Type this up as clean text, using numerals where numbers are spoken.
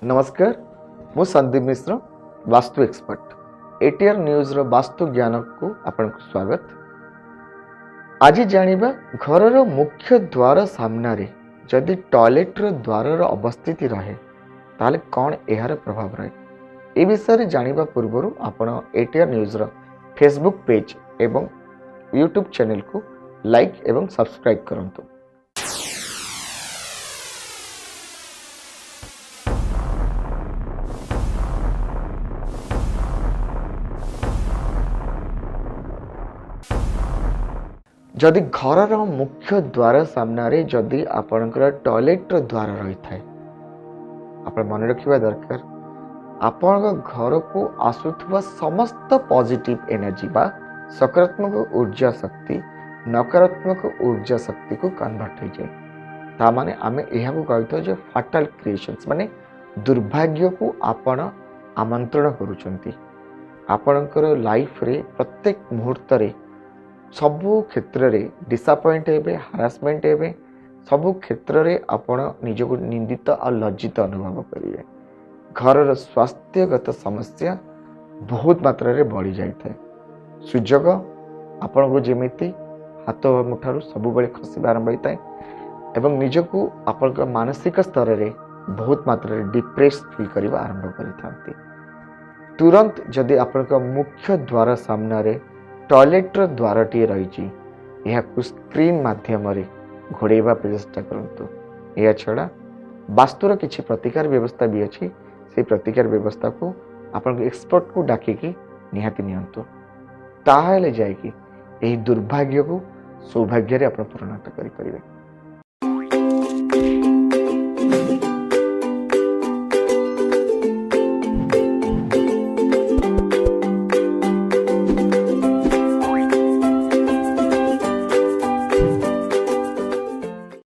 नमस्कार, मु संदीप मिश्र, vastu expert. ATR news रो वास्तु ज्ञान को आपनको स्वागत। आज जानिबा घर मुख्य द्वार सामना रे जदि टॉयलेट रो द्वार रो अवस्थिति रहे ताले कौन एहार प्रभाव रहे। ए विषय जानिबा पूर्व आपण एटीआर न्यूज रो फेसबुक पेज एवं यूट्यूब चैनल को लाइक एवं सब्सक्राइब करंतु। जदि घर मुख्य द्वार सामने जदि आपणकर टॉयलेट द्वार रही था आप मन रखा दरकार आपण घर को आसुवा समस्त पॉजिटिव एनर्जी बा सकारात्मक ऊर्जा शक्ति नकारात्मक ऊर्जा शक्ति को कन्वर्ट हो जाए। ता माने आमे यह कही जो फाटाल क्रिएशंस माने दुर्भाग्य को आपण आमंत्रण करुचंती। आपणकर लाइफ रे प्रत्येक मुहूर्त रे सबु क्षेत्र रे डिसअपॉइंट हेबे हारासमेंट हेबे सबु क्षेत्र रे आपण निजको निंदित और लज्जित अनुभव करिवे। घर स्वास्थ्यगत समस्या बहुत मात्रा रे बढ़ी जाय थाए। सुजोग आपण को जेमिति हाथ मुठारु सब बेले खसिबा आरंभ होइताए एवं निजको आपण मानसिक स्तर रे बहुत मात्रा रे डिप्रेस फील करबा आरंभ करिथांती। तुरंत जदि आपण मुख्य द्वार सामना रे टॉयलेट द्वारटी रही स्क्रीन माध्यम घोड़ेवा चेष्टा करूँ। यह छड़ा वास्तुर किसी प्रतिकार व्यवस्था भी अच्छी से प्रतिकार व्यवस्था को आप एक्सपर्ट को डाकिकी निहाती नियंतु ताहले जाइकी दुर्भाग्य को सौभाग्य रे आप परिणत करें।